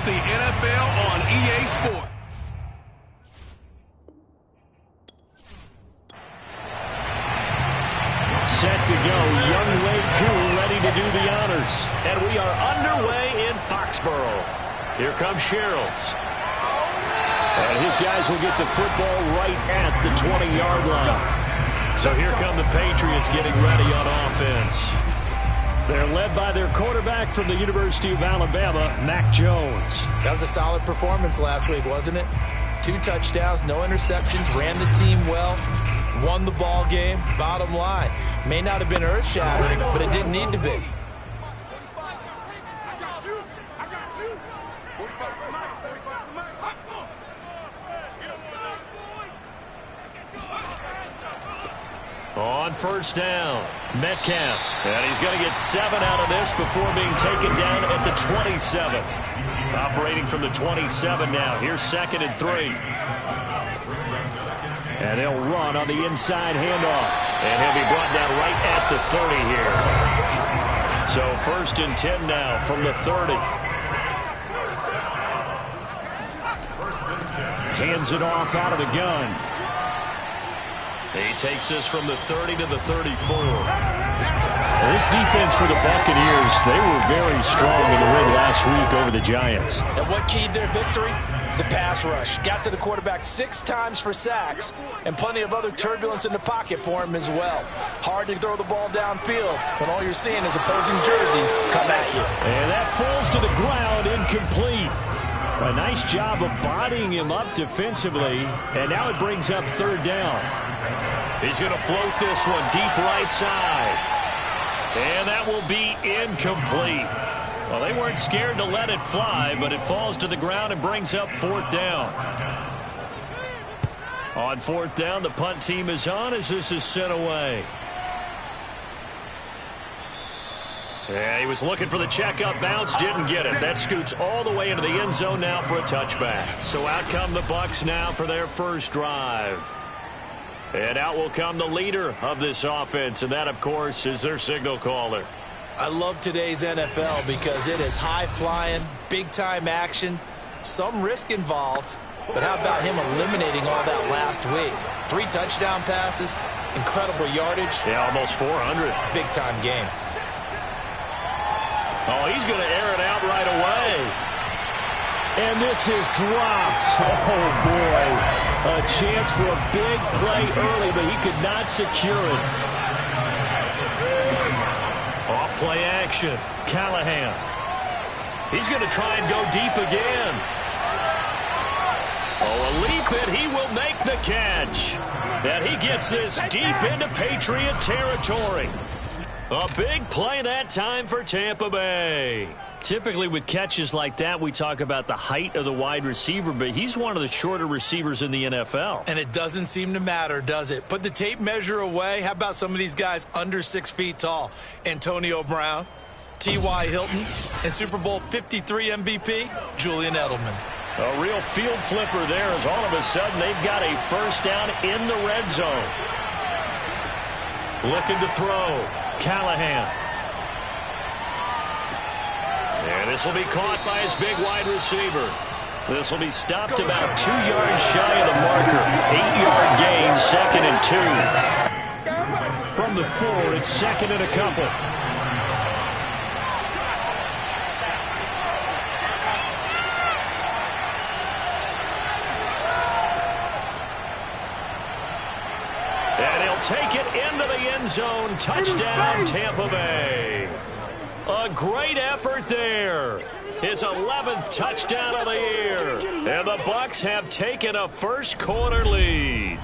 the NFL on EA Sports. Set to go. Younghoe Koo ready to do the honors. And we are underway in Foxborough. Here comes Sherrills. And his guys will get the football right at the 20-yard line. So here come the Patriots getting ready on offense. They're led by their quarterback from the University of Alabama, Mac Jones. That was a solid performance last week, wasn't it? 2 touchdowns, no interceptions, ran the team well, won the ball game. Bottom line, may not have been earth-shattering, but it didn't need to be. On first down, Metcalf. And he's going to get 7 out of this before being taken down at the 27. Operating from the 27 now. Here's 2nd and 3. And they'll run on the inside handoff. And he'll be brought down right at the 30 here. So 1st and 10 now from the 30. Hands it off out of the gun. He takes this from the 30 to the 34. This defense for the Buccaneers, they were very strong in the win last week over the Giants. And what keyed their victory? The pass rush. Got to the quarterback 6 times for sacks, and plenty of other turbulence in the pocket for him as well. Hard to throw the ball downfield when all you're seeing is opposing jerseys come at you. And that falls to the ground, incomplete. A nice job of bodying him up defensively, and now it brings up 3rd down. He's going to float this one deep right side. And that will be incomplete. Well, they weren't scared to let it fly, but it falls to the ground and brings up 4th down. On 4th down, the punt team is on as this is sent away. Yeah, he was looking for the checkup bounce, didn't get it. That scoots all the way into the end zone now for a touchback. So out come the Bucs now for their first drive. And out will come the leader of this offense, and that, of course, is their signal caller. I love today's NFL because it is high-flying, big-time action, some risk involved. But how about him eliminating all that last week? 3 touchdown passes, incredible yardage. Yeah, almost 400. Big-time game. Oh, he's going to air it out right away. And this is dropped. Oh, boy. A chance for a big play early, but he could not secure it. Off play action. Callahan. He's going to try and go deep again. Oh, a leap, and he will make the catch. And he gets this deep into Patriot territory. A big play that time for Tampa Bay. Typically with catches like that, we talk about the height of the wide receiver, but he's one of the shorter receivers in the NFL. And it doesn't seem to matter, does it? Put the tape measure away. How about some of these guys under 6 feet tall? Antonio Brown, T.Y. Hilton, and Super Bowl 53 MVP, Julian Edelman. A real field flipper there as all of a sudden they've got a first down in the red zone. Looking to throw. Callahan. And this will be caught by his big wide receiver. This will be stopped about 2 yards shy of the marker. 8-yard gain, 2nd and 2. From the 4, it's 2nd and a couple. And he'll take it into the end zone. Touchdown, Tampa Bay. A great effort there. His 11th touchdown of the year. And the Bucs have taken a first-quarter lead.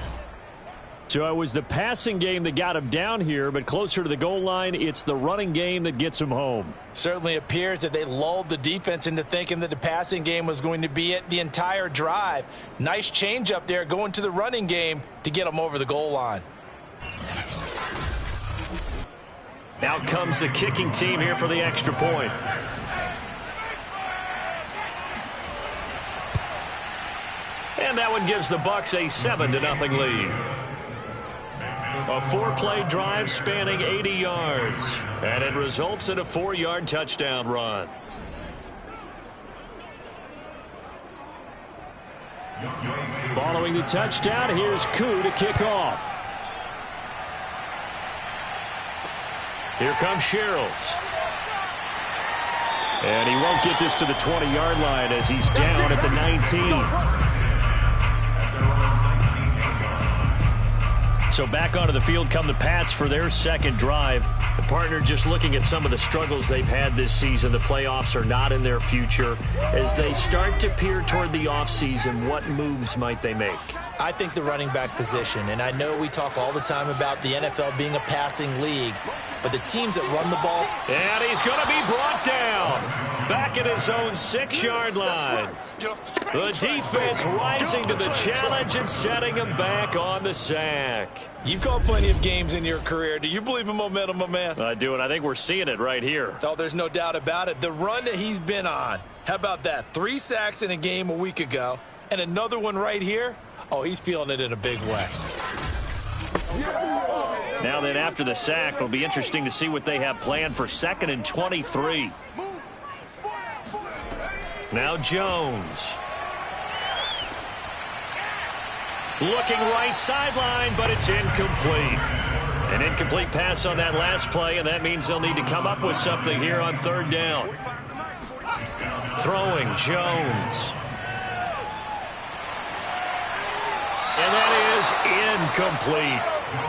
So it was the passing game that got him down here, but closer to the goal line, it's the running game that gets him home. Certainly appears that they lulled the defense into thinking that the passing game was going to be it the entire drive. Nice change up there going to the running game to get them over the goal line. Out comes the kicking team here for the extra point. And that one gives the Bucs a 7-0 lead. A 4-play drive spanning 80 yards. And it results in a 4-yard touchdown run. Following the touchdown, here's Koo to kick off. Here comes Sherrills. And he won't get this to the 20-yard line as he's down at the 19. So back onto the field come the Pats for their second drive. The partner just looking at some of the struggles they've had this season. The playoffs are not in their future. As they start to peer toward the offseason, what moves might they make? I think the running back position, and I know we talk all the time about the NFL being a passing league, but the teams that run the ball... And he's going to be brought down back at his own 6-yard line. The defense rising to the challenge and setting him back on the sack. You've called plenty of games in your career. Do you believe in momentum, my man? I do, and I think we're seeing it right here. Oh, there's no doubt about it. The run that he's been on, how about that? 3 sacks in a game a week ago, and another one right here. Oh, he's feeling it in a big way. Now then, after the sack, it'll be interesting to see what they have planned for 2nd and 23. Now Jones. Looking right sideline, but it's incomplete. An incomplete pass on that last play, and that means they'll need to come up with something here on 3rd down. Throwing Jones. And that is incomplete.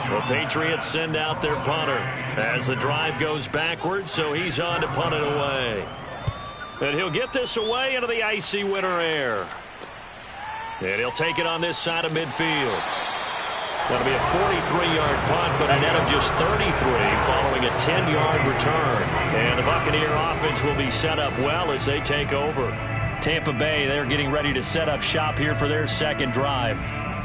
The Patriots send out their punter as the drive goes backwards, so he's on to punt it away. And he'll get this away into the icy winter air. And he'll take it on this side of midfield. Going to be a 43-yard punt, but a net of just 33 following a 10-yard return. And the Buccaneer offense will be set up well as they take over. Tampa Bay, they're getting ready to set up shop here for their second drive.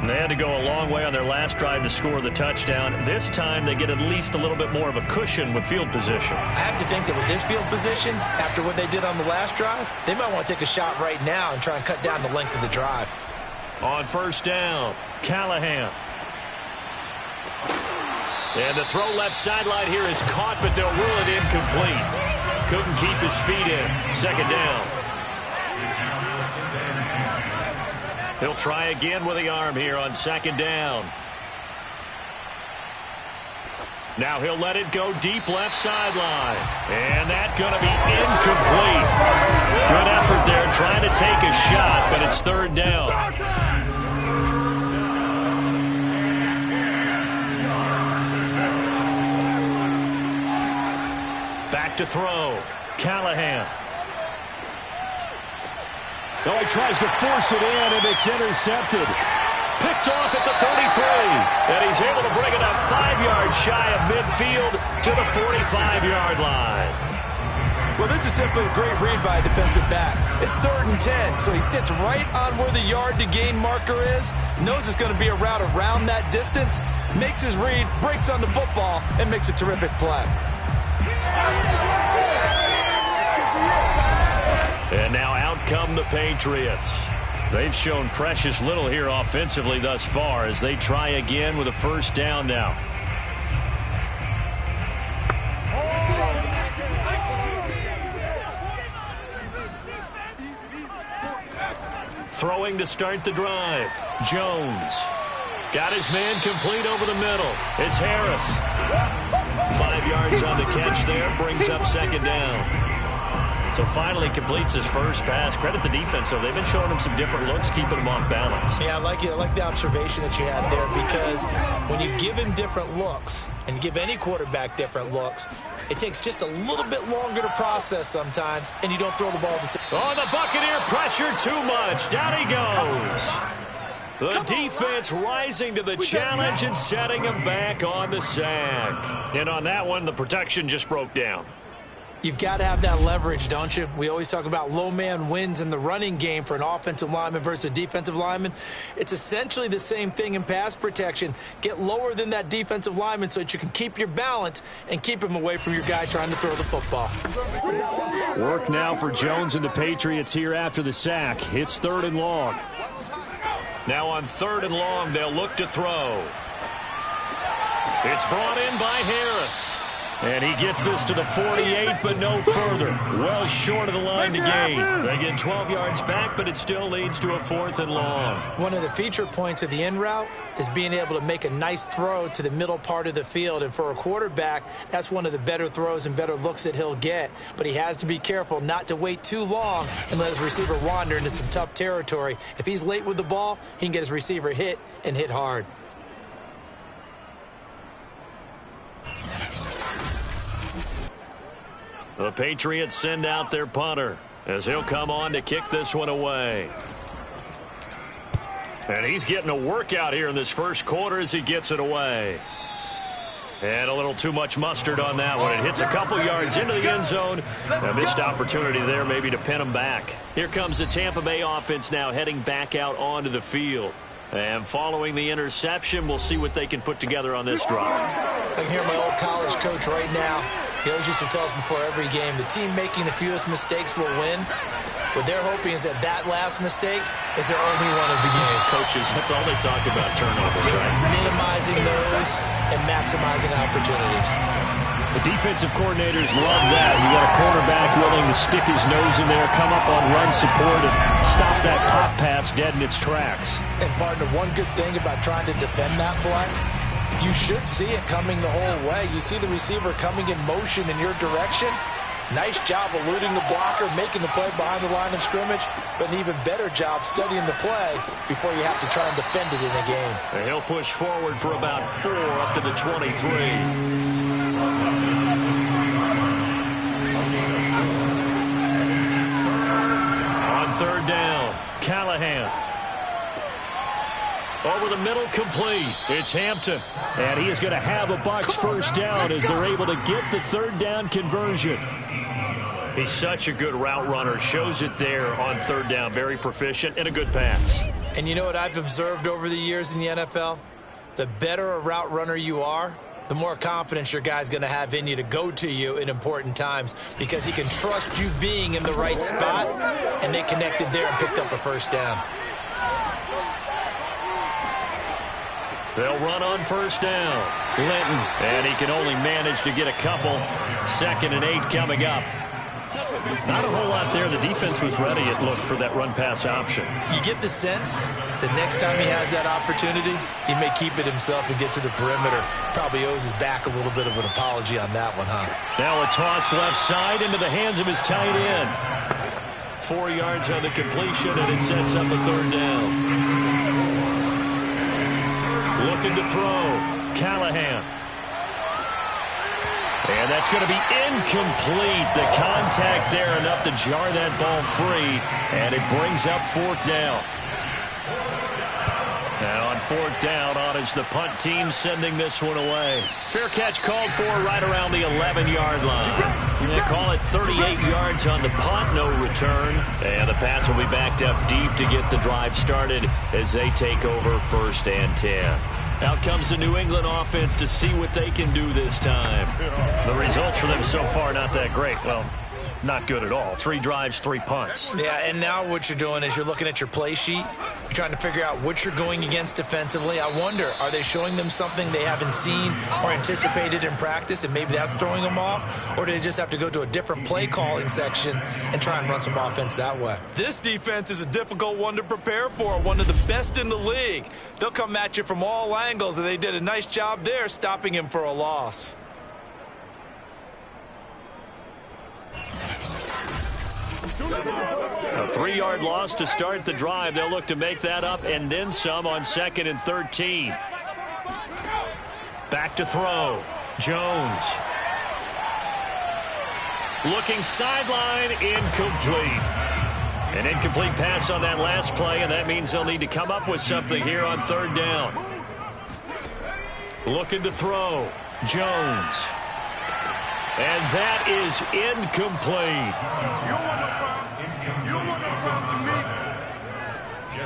They had to go a long way on their last drive to score the touchdown. This time they get at least a little bit more of a cushion with field position. I have to think that with this field position, after what they did on the last drive, they might want to take a shot right now and try and cut down the length of the drive. On 1st down, Callahan. And the throw left sideline here is caught, but they'll rule it incomplete. Couldn't keep his feet in. 2nd down. He'll try again with the arm here on 2nd down. Now he'll let it go deep left sideline. And that's going to be incomplete. Good effort there trying to take a shot, but it's 3rd down. Back to throw. Callahan. Oh, he tries to force it in, and it's intercepted. Picked off at the 33. And he's able to bring it up 5 yards shy of midfield to the 45-yard line. Well, this is simply a great read by a defensive back. It's 3rd and 10, so he sits right on where the yard-to-gain marker is, knows it's going to be a route around that distance, makes his read, breaks on the football, and makes a terrific play. And now out come the Patriots. They've shown precious little here offensively thus far as they try again with a 1st down now. Throwing to start the drive. Jones. Got his man complete over the middle. It's Harris. 5 yards on the catch there. Brings up 2nd down. So finally completes his first pass. Credit the defense, though. They've been showing him some different looks, keeping him off balance. Yeah, I like it. I like the observation that you had there, because when you give him different looks, and you give any quarterback different looks, it takes just a little bit longer to process sometimes, and you don't throw the ball the same. Oh, the Buccaneer pressure too much. Down he goes. The defense rising to the challenge and setting him back on the sack. And on that one, the protection just broke down. You've got to have that leverage, don't you? We always talk about low man wins in the running game for an offensive lineman versus a defensive lineman. It's essentially the same thing in pass protection. Get lower than that defensive lineman so that you can keep your balance and keep him away from your guy trying to throw the football. Work now for Jones and the Patriots here after the sack. It's 3rd and long. Now on 3rd and long, they'll look to throw. It's brought in by Harris. And he gets this to the 48, but no further. Well short of the line to gain. They get 12 yards back, but it still leads to a 4th and long. One of the feature points of the in route is being able to make a nice throw to the middle part of the field. And for a quarterback, that's one of the better throws and better looks that he'll get. But he has to be careful not to wait too long and let his receiver wander into some tough territory. If he's late with the ball, he can get his receiver hit and hit hard. The Patriots send out their punter as he'll come on to kick this one away. And he's getting a workout here in this first quarter as he gets it away. And a little too much mustard on that one. It hits a couple yards into the end zone. A missed opportunity there maybe to pin him back. Here comes the Tampa Bay offense now heading back out onto the field. And following the interception, we'll see what they can put together on this drive. I can hear my old college coach right now. He always used to tell us before every game, the team making the fewest mistakes will win. What they're hoping is that that last mistake is their only one of the game. Coaches, that's all they talk about, turnovers, right? Minimizing those and maximizing opportunities. The defensive coordinators love that. You got a quarterback willing to stick his nose in there, come up on run support, and stop that pop pass dead in its tracks. And partner, one good thing about trying to defend that play, you should see it coming the whole way. You see the receiver coming in motion in your direction. Nice job eluding the blocker, making the play behind the line of scrimmage, but an even better job studying the play before you have to try and defend it in a game. And he'll push forward for about 4 up to the 23. On 3rd down, Callahan. Over the middle, complete. It's Hampton. And he is going to have a Bucs first down as they're able to get the 3rd down conversion. He's such a good route runner. Shows it there on 3rd down. Very proficient and a good pass. And you know what I've observed over the years in the NFL? The better a route runner you are, the more confidence your guy's going to have in you to go to you in important times because he can trust you being in the right spot, and they connected there and picked up a first down. They'll run on 1st down. Linton, and he can only manage to get a couple. 2nd and 8 coming up. Not a whole lot there. The defense was ready, it looked, for that run-pass option. You get the sense that next time he has that opportunity, he may keep it himself and get to the perimeter. Probably owes his back a little bit of an apology on that one, huh? Now a toss left side into the hands of his tight end. 4 yards on the completion, and it sets up a 3rd down. Looking to throw. Callahan. And that's going to be incomplete. The contact there enough to jar that ball free. And it brings up 4th down. Now on 4th down, on is the punt team sending this one away. Fair catch called for right around the 11-yard line. They call it 38 yards on the punt, no return. And the Pats will be backed up deep to get the drive started as they take over 1st and 10. Out comes the New England offense to see what they can do this time. The results for them so far not that great. Well, not good at all. 3 drives, 3 punts. Yeah, and now what you're doing is you're looking at your play sheet. You're trying to figure out what you're going against defensively. I wonder, are they showing them something they haven't seen or anticipated in practice, and maybe that's throwing them off? Or do they just have to go to a different play calling section and try and run some offense that way? This defense is a difficult one to prepare for, one of the best in the league. They'll come at you from all angles, and they did a nice job there stopping him for a loss. A 3-yard loss to start the drive. They'll look to make that up and then some on 2nd and 13. Back to throw. Jones. Looking sideline, incomplete. An incomplete pass on that last play, and that means they'll need to come up with something here on 3rd down. Looking to throw. Jones. And that is incomplete.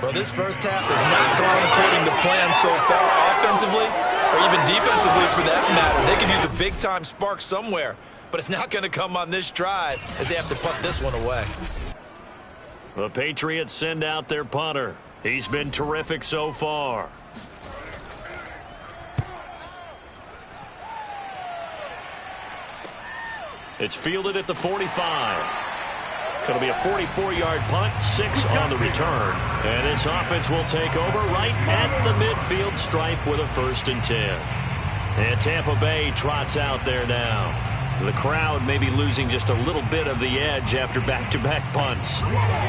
Well, this first half has not gone according to plan so far, offensively or even defensively for that matter. They could use a big-time spark somewhere, but it's not going to come on this drive as they have to punt this one away. The Patriots send out their punter. He's been terrific so far. It's fielded at the 45. It's going to be a 44-yard punt, 6 on the return. And this offense will take over right at the midfield stripe with a 1st and 10. And Tampa Bay trots out there now. The crowd may be losing just a little bit of the edge after back-to-back punts.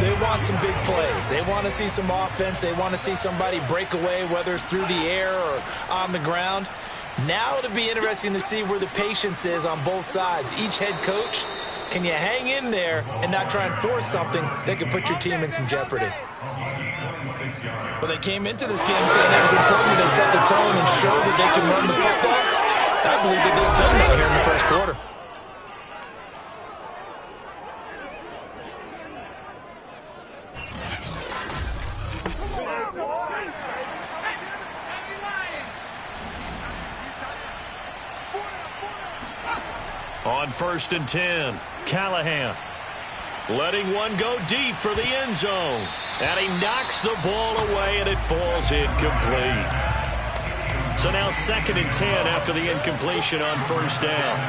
They want some big plays. They want to see some offense. They want to see somebody break away, whether it's through the air or on the ground. Now it'll be interesting to see where the patience is on both sides. Each head coach, can you hang in there and not try and force something that could put your team in some jeopardy? Well, they came into this game saying it was important to set the tone and show that they can run the football. I believe that they've done that here in the first quarter. On 1st and 10, Callahan letting one go deep for the end zone. And he knocks the ball away, and it falls incomplete. So now 2nd and 10 after the incompletion on 1st down.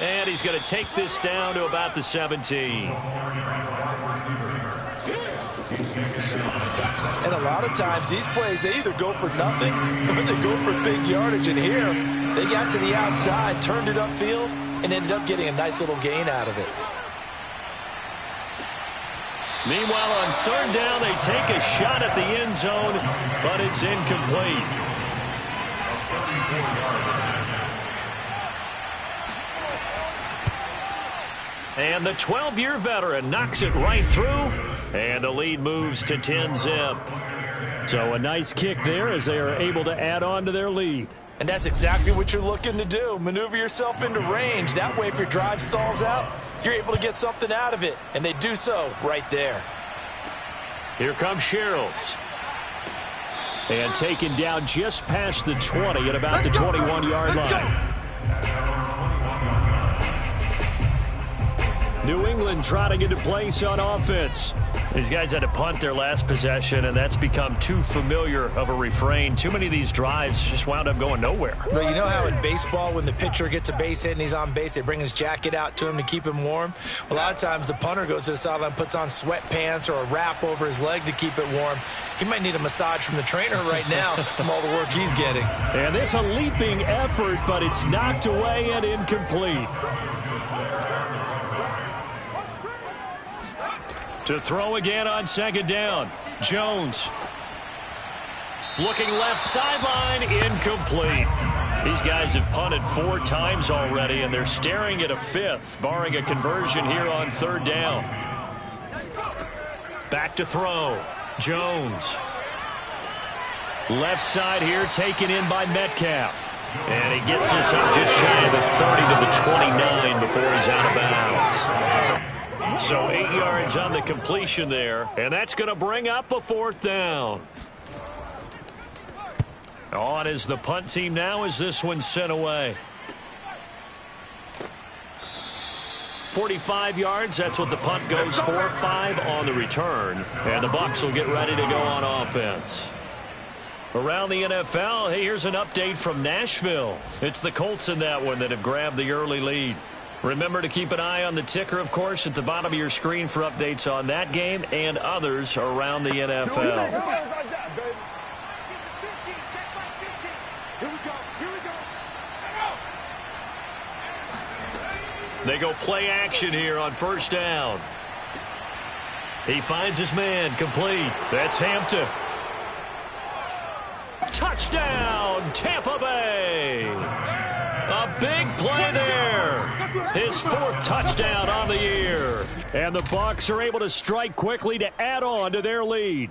And he's going to take this down to about the 17. And a lot of times these plays, they either go for nothing or they go for big yardage. And here, they got to the outside, turned it upfield, and ended up getting a nice little gain out of it. Meanwhile, on 3rd down, they take a shot at the end zone, but it's incomplete. And the 12-year veteran knocks it right through, and the lead moves to 10-zip. So a nice kick there as they are able to add on to their lead. And that's exactly what you're looking to do. Maneuver yourself into range. That way, if your drive stalls out, you're able to get something out of it. And they do so right there. Here comes Sherrills. And taken down just past the 20 at about the 21-yard line. New England trying to get a place on offense. These guys had to punt their last possession, and that's become too familiar of a refrain. Too many of these drives just wound up going nowhere. Well, you know how in baseball, when the pitcher gets a base hit and he's on base, they bring his jacket out to him to keep him warm? A lot of times the punter goes to the sideline, puts on sweatpants or a wrap over his leg to keep it warm. He might need a massage from the trainer right now from all the work he's getting. And this a leaping effort, but it's knocked away and incomplete. To throw again on 2nd down. Jones. Looking left sideline, incomplete. These guys have punted 4 times already, and they're staring at a 5th, barring a conversion here on 3rd down. Back to throw. Jones. Left side here taken in by Metcalf. And he gets us up just shy of the 30 to the 29 before he's out of bounds. So 8 yards on the completion there, and that's going to bring up a 4th down. On is the punt team now as this one's sent away. 45 yards, that's what the punt goes for. 5 on the return, and the Bucs will get ready to go on offense. Around the NFL, hey, here's an update from Nashville. It's the Colts in that one that have grabbed the early lead. Remember to keep an eye on the ticker, of course, at the bottom of your screen for updates on that game and others around the NFL. They go play action here on 1st down. He finds his man, complete. That's Hampton. Touchdown, Tampa Bay. A big play there. His 4th touchdown on the year. And the Bucs are able to strike quickly to add on to their lead.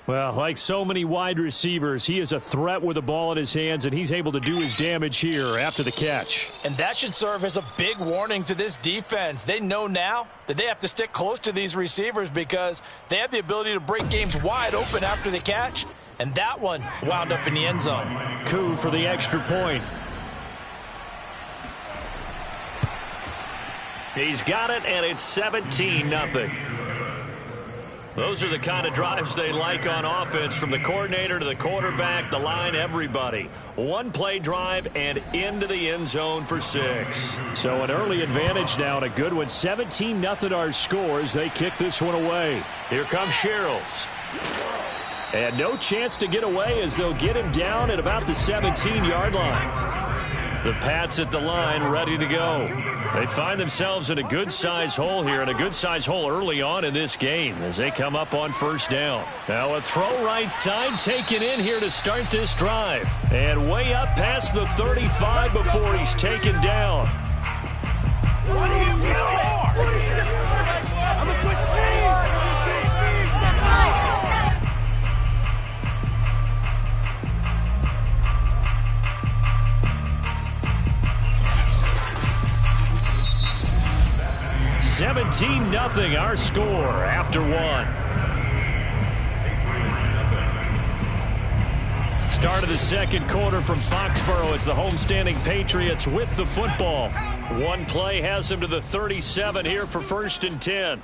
Well, like so many wide receivers, he is a threat with the ball in his hands, and he's able to do his damage here after the catch. And that should serve as a big warning to this defense. They know now that they have to stick close to these receivers because they have the ability to break games wide open after the catch. And that one wound up in the end zone. Coup for the extra point. He's got it, and it's 17-0. Those are the kind of drives they like on offense, from the coordinator to the quarterback, the line, everybody. One play drive and into the end zone for 6. So an early advantage now, and a good one. 17-0 our score as they kick this one away. Here comes Sherrills. And no chance to get away as they'll get him down at about the 17-yard line. The Pats at the line ready to go. They find themselves in a good-sized hole here, and a good-sized hole early on in this game as they come up on first down. Now a throw right side taken in here to start this drive. And way up past the 35 before he's taken down. What do you mean? I'm a switch. 17-0 our score after 1. Start of the second quarter from Foxborough. It's the homestanding Patriots with the football. One play has them to the 37 here for 1st and 10.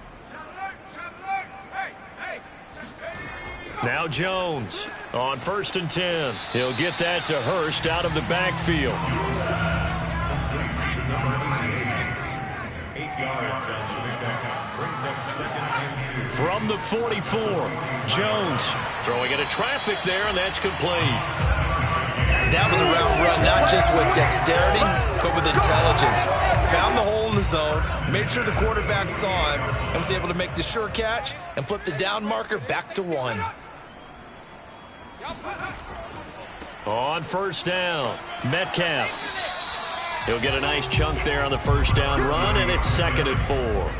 Now Jones on 1st and 10. He'll get that to Hurst out of the backfield. From the 44, Jones throwing into traffic there, and that's complete. That was a route run, not just with dexterity, but with intelligence. Found the hole in the zone, made sure the quarterback saw him, and was able to make the sure catch and flip the down marker back to 1. On first down, Metcalf. He'll get a nice chunk there on the first down run, and it's 2nd and 4.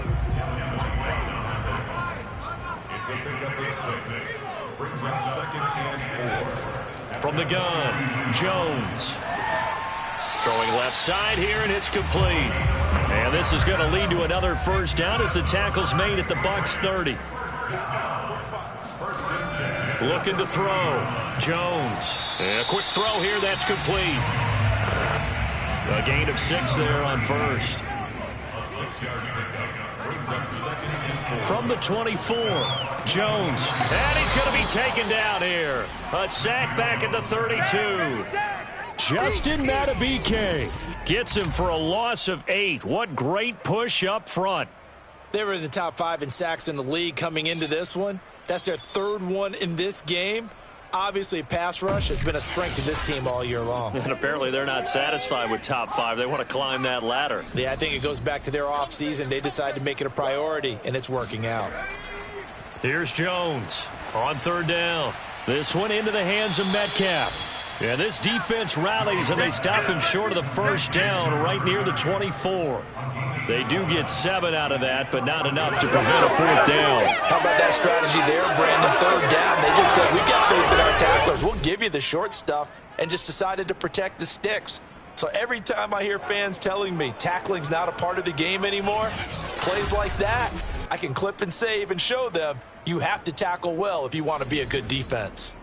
From the gun, Jones. Throwing left side here, and it's complete. And this is going to lead to another first down as the tackle's made at the Bucs 30. Looking to throw. Jones. And a quick throw here, that's complete. A gain of 6 there on first. From the 24, Jones. And he's going to be taken down here. A sack back at the 32. Justin Madubuike gets him for a loss of 8. What great push up front. They were in the top 5 in sacks in the league coming into this one. That's their 3rd one in this game. Obviously, pass rush has been a strength of this team all year long. And apparently they're not satisfied with top 5. They want to climb that ladder. Yeah, I think it goes back to their offseason. They decided to make it a priority, and it's working out. Here's Jones on 3rd down. This one into the hands of Metcalf. And this defense rallies, and they stop him short of the first down right near the 24. They do get 7 out of that, but not enough to prevent a 4th down. How about that strategy there, Brandon? 3rd down. They just said, we got faith in our tacklers. We'll give you the short stuff, and just decided to protect the sticks. So every time I hear fans telling me tackling's not a part of the game anymore, plays like that, I can clip and save and show them you have to tackle well if you want to be a good defense.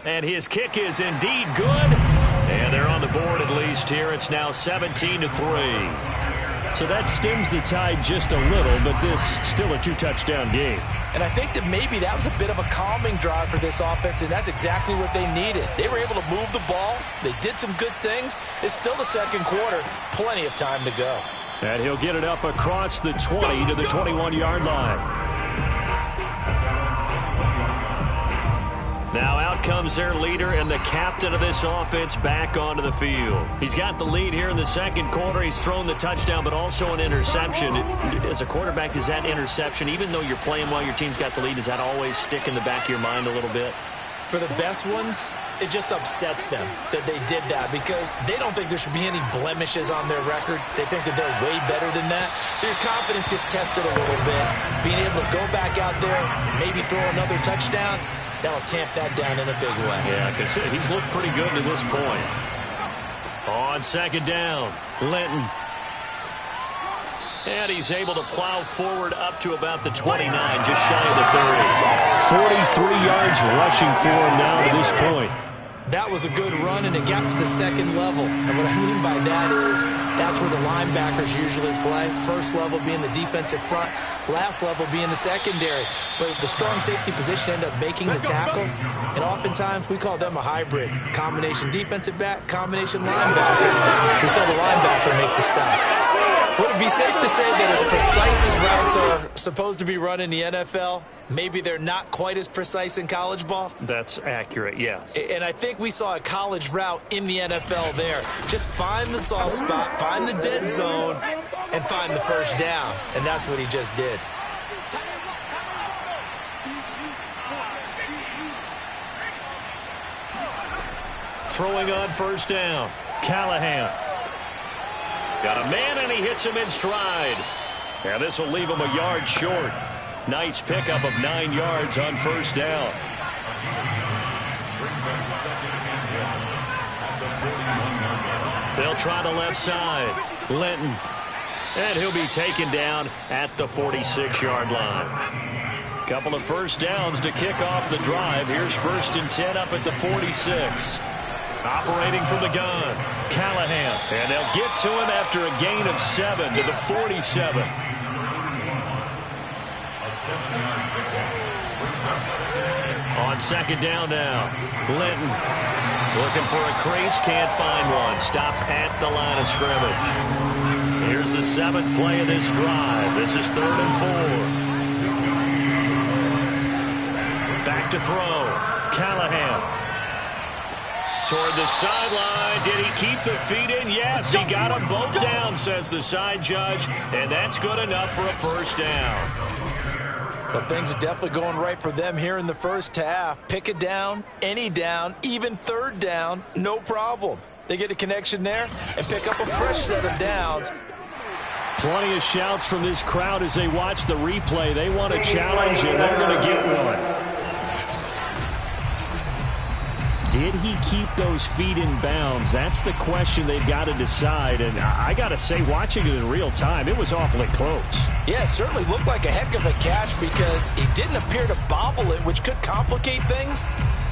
And his kick is indeed good. And they're on the board at least here. It's now 17-3. So that stems the tide just a little, but this still a 2-touchdown game. And I think that maybe that was a bit of a calming drive for this offense, and that's exactly what they needed. They were able to move the ball. They did some good things. It's still the 2nd quarter. Plenty of time to go. And he'll get it up across the 20 to the 21-yard line. Now out comes their leader and the captain of this offense back onto the field. He's got the lead here in the 2nd quarter. He's thrown the touchdown, but also an interception. As a quarterback, does that interception, even though you're playing while your team's got the lead, does that always stick in the back of your mind a little bit? For the best ones, it just upsets them that they did that because they don't think there should be any blemishes on their record. They think that they're way better than that. So your confidence gets tested a little bit. Being able to go back out there, maybe throw another touchdown, that'll tamp that down in a big way. Yeah, because he's looked pretty good to this point. On 2nd down, Linton. And he's able to plow forward up to about the 29, just shy of the 30. 43 yards rushing for him now to this point. That was a good run, and it got to the second level. And what I mean by that is that's where the linebackers usually play. First level being the defensive front, last level being the secondary. But the strong safety position ended up making the tackle, and oftentimes we call them a hybrid. Combination defensive back, combination linebacker. We saw the linebacker make the stop. Would it be safe to say that as precise as routes are supposed to be run in the NFL, maybe they're not quite as precise in college ball? That's accurate, yes. And I think we saw a college route in the NFL there. Just find the soft spot, find the dead zone, and find the first down. And that's what he just did. Throwing on first down, Callahan. Got a man, and he hits him in stride. And this will leave him a yard short. Nice pickup of 9 yards on first down. They'll try the left side. Linton. And he'll be taken down at the 46-yard line. Couple of first downs to kick off the drive. Here's 1st and 10 up at the 46. Operating from the gun, Callahan. And they'll get to him after a gain of 7 to the 47. On second down now, Linton looking for a crease, can't find one. Stopped at the line of scrimmage. Here's the 7th play of this drive. This is 3rd and 4. Back to throw, Callahan. Toward the sideline. Did he keep the feet in? Yes, he got them both down, says the side judge, and that's good enough for a first down. But things are definitely going right for them here in the first half. Pick it down, any down, even 3rd down, no problem. They get a connection there and pick up a fresh set of downs. Plenty of shouts from this crowd as they watch the replay. They want a challenge, and they're going to get one. Did he keep those feet in bounds? That's the question they've got to decide. And I got to say, watching it in real time, it was awfully close. Yeah, it certainly looked like a heck of a catch because he didn't appear to bobble it, which could complicate things.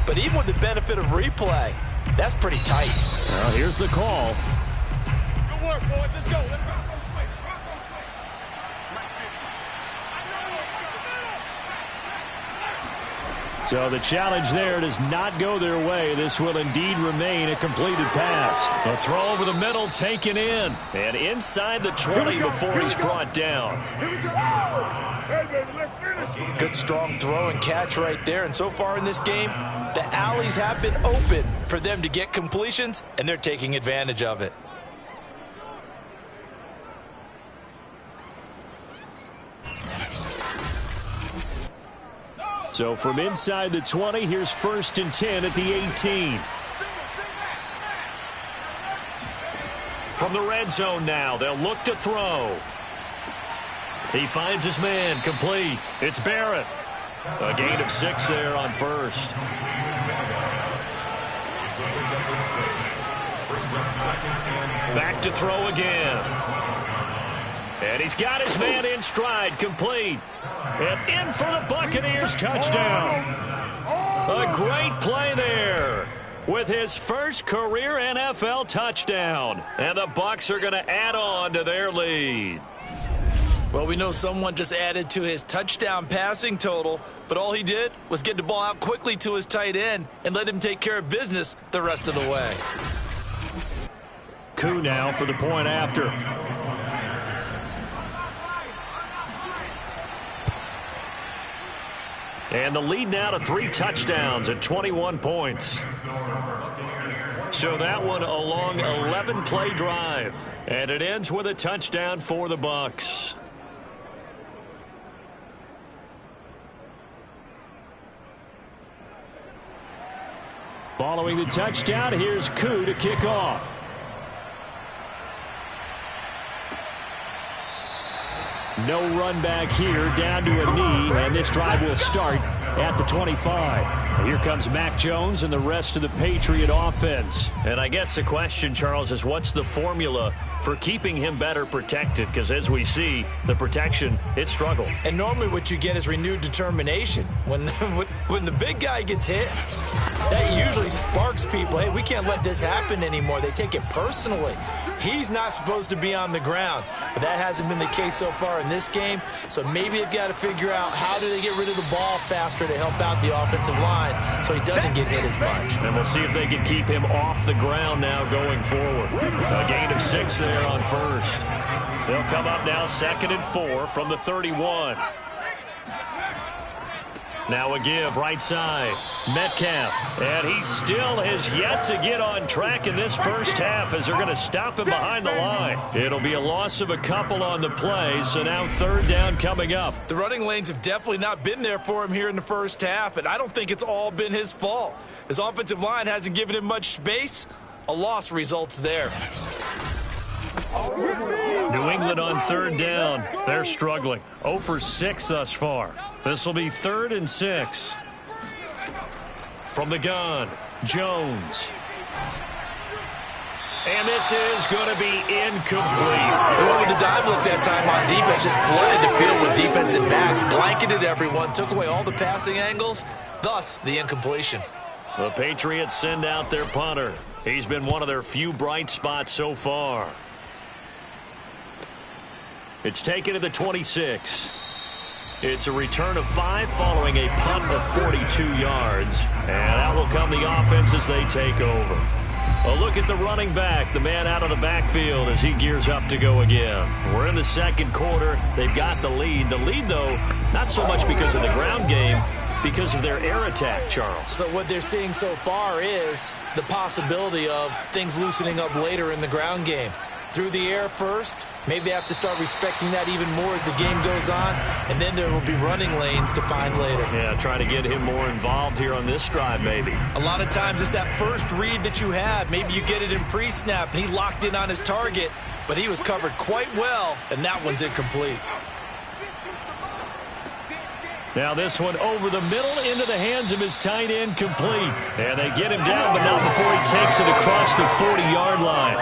But even with the benefit of replay, that's pretty tight. Well, here's the call. Good work, boys. Let's go. Let's go. So the challenge there does not go their way. This will indeed remain a completed pass. A throw over the middle taken in. And inside the 20 before he's brought down. Good strong throw and catch right there. And so far in this game, the alleys have been open for them to get completions, and they're taking advantage of it. So from inside the 20, here's 1st and 10 at the 18. From the red zone now, they'll look to throw. He finds his man, complete. It's Barrett. A gain of 6 there on first. Back to throw again. And he's got his man in stride, complete. And in for the Buccaneers, touchdown. A great play there with his first career NFL touchdown. And the Bucs are going to add on to their lead. Well, we know someone just added to his touchdown passing total, but all he did was get the ball out quickly to his tight end and let him take care of business the rest of the way. Koo now for the point after. And the lead now to 3 touchdowns at 21 points. So that one a long 11-play drive. And it ends with a touchdown for the Bucs. Following the touchdown, here's Koo to kick off. No run back here, down to a knee, and this drive will start at the 25. Here comes Mac Jones and the rest of the Patriot offense. And I guess the question, Charles, is what's the formula for keeping him better protected? Because as we see, the protection, it struggled. And normally what you get is renewed determination. When the big guy gets hit, that usually sparks people. Hey, we can't let this happen anymore. They take it personally. He's not supposed to be on the ground, but that hasn't been the case so far in this game. So maybe they've got to figure out how do they get rid of the ball faster to help out the offensive line so he doesn't get hit as much. And we'll see if they can keep him off the ground now going forward. A gain of 6 there on first. They'll come up now 2nd and 4 from the 31. Now a give right side. Metcalf. And he still has yet to get on track in this first half as they're going to stop him behind the line. It'll be a loss of a couple on the play, so now 3rd down coming up. The running lanes have definitely not been there for him here in the first half, and I don't think it's all been his fault. His offensive line hasn't given him much space. A loss results there. New England on 3rd down. They're struggling. 0 for 6 thus far. This will be 3rd and 6. From the gun, Jones. And this is going to be incomplete. They went with the dive look that time on defense, just flooded the field with defensive backs, blanketed everyone, took away all the passing angles, thus the incompletion. The Patriots send out their punter. He's been one of their few bright spots so far. It's taken to the 26. It's a return of 5 following a punt of 42 yards. And out will come the offense as they take over. A look at the running back, the man out of the backfield as he gears up to go again. We're in the 2nd quarter. They've got the lead. The lead, though, not so much because of the ground game, because of their air attack, Charles. So what they're seeing so far is the possibility of things loosening up later in the ground game. Through the air first, maybe they have to start respecting that even more as the game goes on, and then there will be running lanes to find later. Yeah, try to get him more involved here on this drive, maybe. A lot of times it's that first read that you had. Maybe you get it in pre-snap, and he locked in on his target, but he was covered quite well, and that one's incomplete. Now this one over the middle into the hands of his tight end, complete. And they get him down, but not before he takes it across the 40-yard line.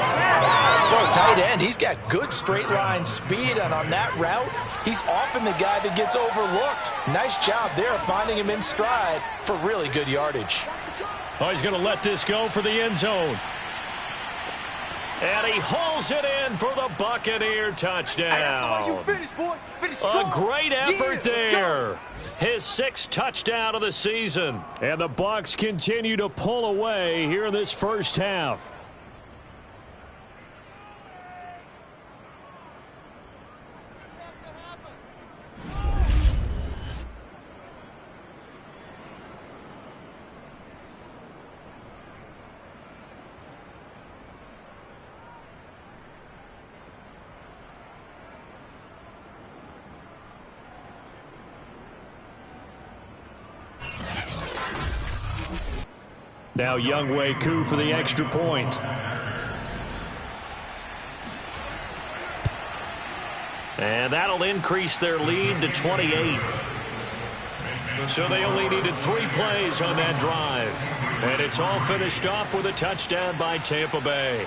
For a tight end, he's got good straight line speed, and on that route, he's often the guy that gets overlooked. Nice job there finding him in stride for really good yardage. Oh, he's going to let this go for the end zone. And he hauls it in for the Buccaneer touchdown. A great effort there. His 6th touchdown of the season. And the Bucs continue to pull away here in this first half. Now Younghoe Koo for the extra point. And that'll increase their lead to 28. So they only needed 3 plays on that drive. And it's all finished off with a touchdown by Tampa Bay.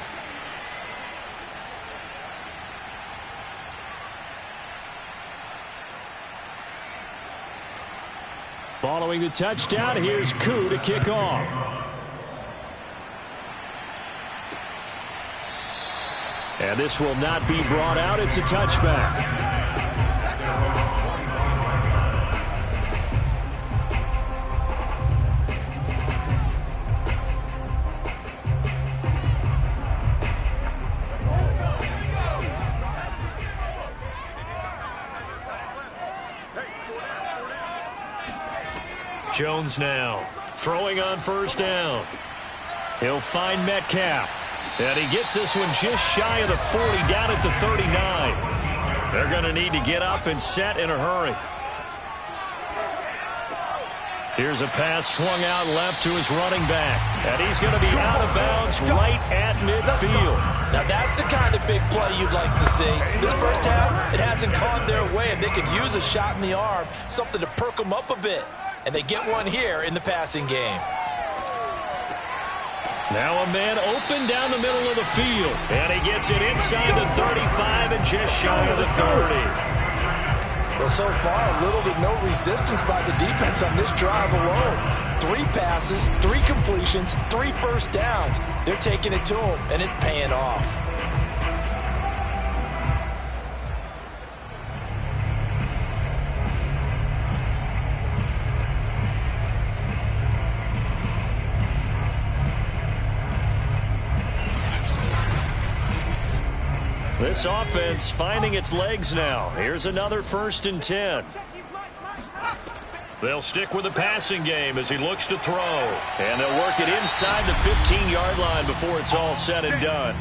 Following the touchdown, here's Koo to kick off. And this will not be brought out. It's a touchback. Jones now throwing on first down. He'll find Metcalf. And he gets this one just shy of the 40, down at the 39. They're going to need to get up and set in a hurry. Here's a pass swung out left to his running back. And he's going to be out of bounds right at midfield. Now that's the kind of big play you'd like to see. This first half, it hasn't gone their way, and they could use a shot in the arm, something to perk them up a bit. and they get one here in the passing game. Now a man open down the middle of the field, and he gets it inside the 35 and just shy of the 30. Well, so far, little to no resistance by the defense on this drive alone. 3 passes, 3 completions, 3 first downs. They're taking it to him, and it's paying off. This offense finding its legs now. Here's another 1st and 10. They'll stick with the passing game as he looks to throw. And they'll work it inside the 15-yard line before it's all said and done.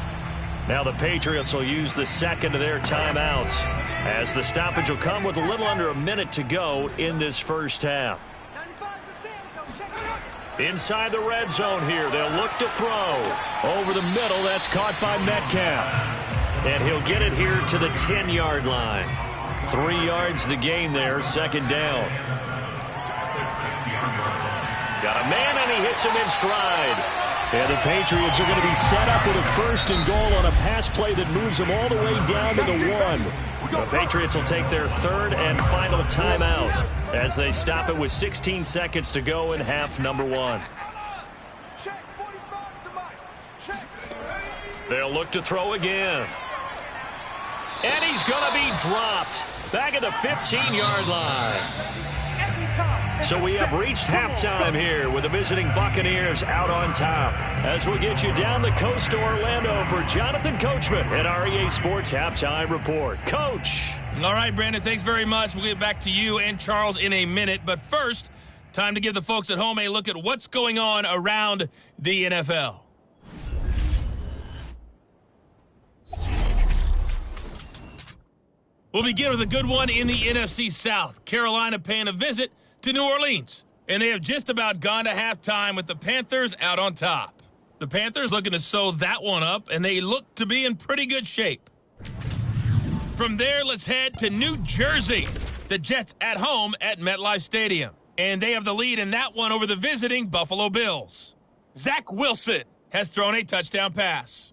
Now the Patriots will use the second of their timeouts, as the stoppage will come with a little under a minute to go in this first half. Inside the red zone here, they'll look to throw. Over the middle, that's caught by Metcalf. And he'll get it here to the 10-yard line. 3 yards the gain there, 2nd down. Got a man, and he hits him in stride. And the Patriots are going to be set up with a 1st and goal on a pass play that moves them all the way down to the 1. The Patriots will take their 3rd and final timeout as they stop it with 16 seconds to go in half number 1. They'll look to throw again. And he's going to be dropped back at the 15-yard line. So we have reached halftime here with the visiting Buccaneers out on top. As we'll get you down the coast to Orlando for Jonathan Coachman at REA Sports Halftime Report. Coach. All right, Brandon, thanks very much. We'll get back to you and Charles in a minute. But first, time to give the folks at home a look at what's going on around the NFL. We'll begin with a good one in the NFC South. Carolina paying a visit to New Orleans. And they have just about gone to halftime with the Panthers out on top. The Panthers looking to sew that one up, and they look to be in pretty good shape. From there, let's head to New Jersey. The Jets at home at MetLife Stadium. And they have the lead in that one over the visiting Buffalo Bills. Zach Wilson has thrown a touchdown pass.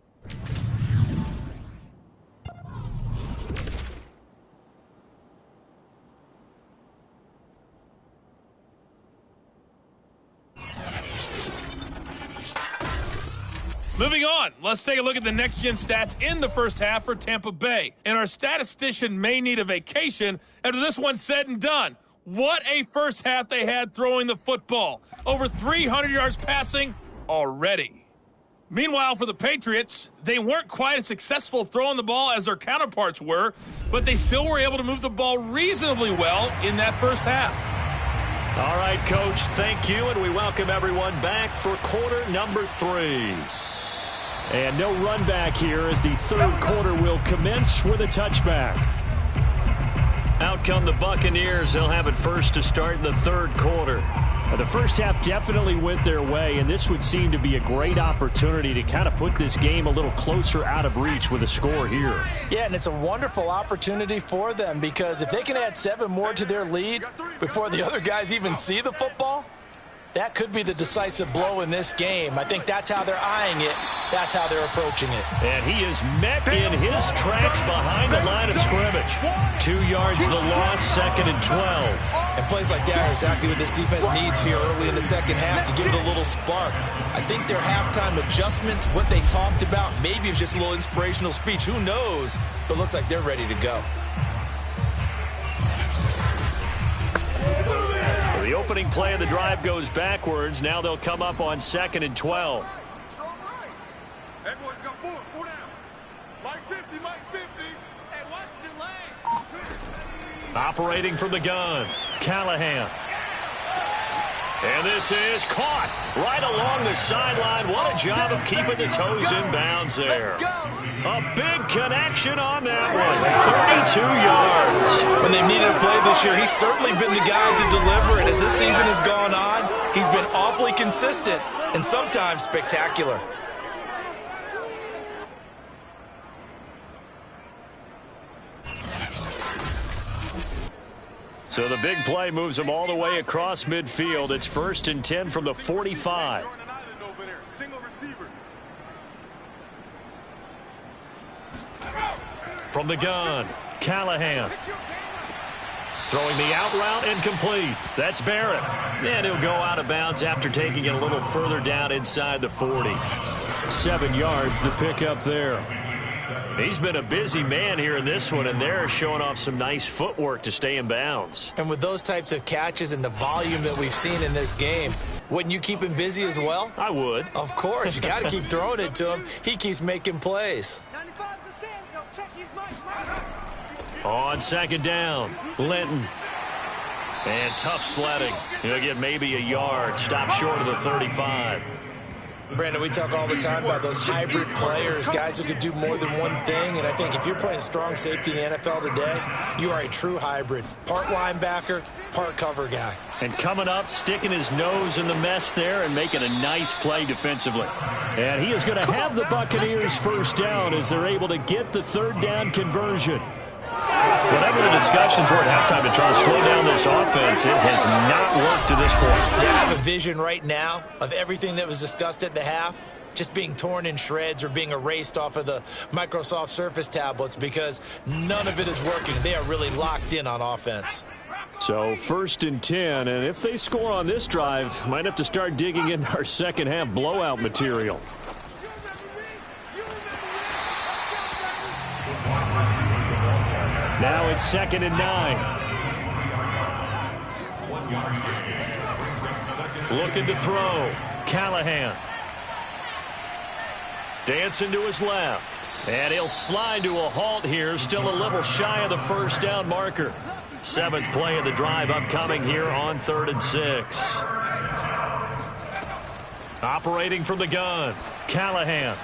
Moving on, let's take a look at the next-gen stats in the first half for Tampa Bay. And our statistician may need a vacation after this one's said and done. What a first half they had throwing the football. Over 300 yards passing already. Meanwhile, for the Patriots, they weren't quite as successful throwing the ball as their counterparts were, but they still were able to move the ball reasonably well in that first half. All right, Coach, thank you, and we welcome everyone back for quarter number 3. And no run back here as the 3rd quarter will commence with a touchback. Out come the Buccaneers. They'll have it first to start in the 3rd quarter. The first half definitely went their way, and this would seem to be a great opportunity to kind of put this game a little closer out of reach with a score here. Yeah, and it's a wonderful opportunity for them, because if they can add 7 more to their lead before the other guys even see the football, that could be the decisive blow in this game. I think that's how they're eyeing it. That's how they're approaching it. And he is met in his tracks behind the line of scrimmage. 2 yards the loss, 2nd and 12. And plays like that are exactly what this defense needs here early in the second half to give it a little spark. I think their halftime adjustments, what they talked about, maybe it's just a little inspirational speech. Who knows? But looks like they're ready to go. The opening play of the drive goes backwards. Now they'll come up on 2nd and 12. Operating from the gun, Callahan. And this is caught right along the sideline. What a job of keeping the toes in bounds there. A big connection on that one. 32 yards. When they've needed a play this year, he's certainly been the guy to deliver. And as this season has gone on, he's been awfully consistent and sometimes spectacular. So the big play moves him all the way across midfield. It's 1st and 10 from the 45. From the gun, Callahan. Throwing the out route incomplete. That's Barrett. And he'll go out of bounds after taking it a little further down inside the 40. 7 yards the pickup there. He's been a busy man here in this one, and they're showing off some nice footwork to stay in bounds. And with those types of catches and the volume that we've seen in this game, wouldn't you keep him busy as well? I would. Of course. You got to keep throwing it to him. He keeps making plays. On 2nd down, Linton. And tough sledding. He'll get maybe a yard. Stop short of the 35. Brandon, we talk all the time about those hybrid players, guys who could do more than one thing. And I think if you're playing strong safety in the NFL today, you are a true hybrid. Part linebacker, part cover guy. And coming up, sticking his nose in the mess there and making a nice play defensively. And he is going to have the Buccaneers 1st down as they're able to get the 3rd down conversion. Whatever the discussions were at halftime to try to slow down this offense, it has not worked to this point. Yeah, I have a vision right now of everything that was discussed at the half just being torn in shreds or being erased off of the Microsoft Surface tablets because none of it is working. They are really locked in on offense. So 1st and 10, and if they score on this drive, might have to start digging into our second half blowout material. Now it's 2nd and 9. Looking to throw. Callahan. Dancing to his left. And he'll slide to a halt here. Still a little shy of the 1st down marker. 7th play of the drive upcoming here on 3rd and 6. Operating from the gun. Callahan.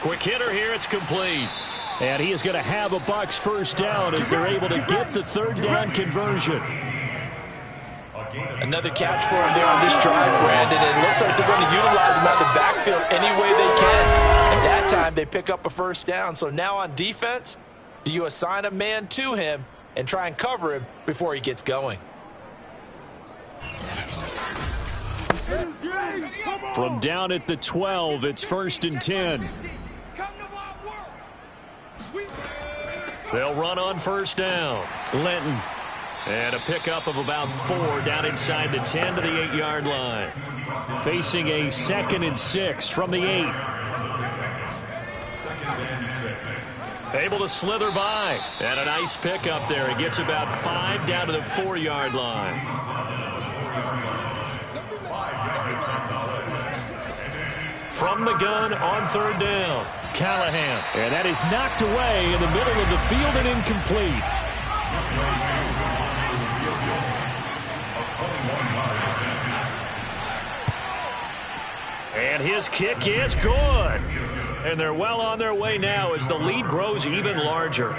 Quick hitter here. It's complete. And he is going to have a Bucs 1st down as they're able to get the 3rd down conversion. Another catch for him there on this drive, Brandon. It looks like they're going to utilize him out the backfield any way they can. And that time they pick up a 1st down. So now on defense, do you assign a man to him and try and cover him before he gets going? From down at the 12, it's 1st and 10. They'll run on 1st down. Linton. And a pickup of about 4 down inside the 10 to the 8-yard line. Facing a 2nd and 6 from the 8. Able to slither by. And a nice pickup there. It gets about 5 down to the 4-yard line. From the gun on 3rd down. Callahan. And that is knocked away in the middle of the field and incomplete. And his kick is good. And they're well on their way now as the lead grows even larger.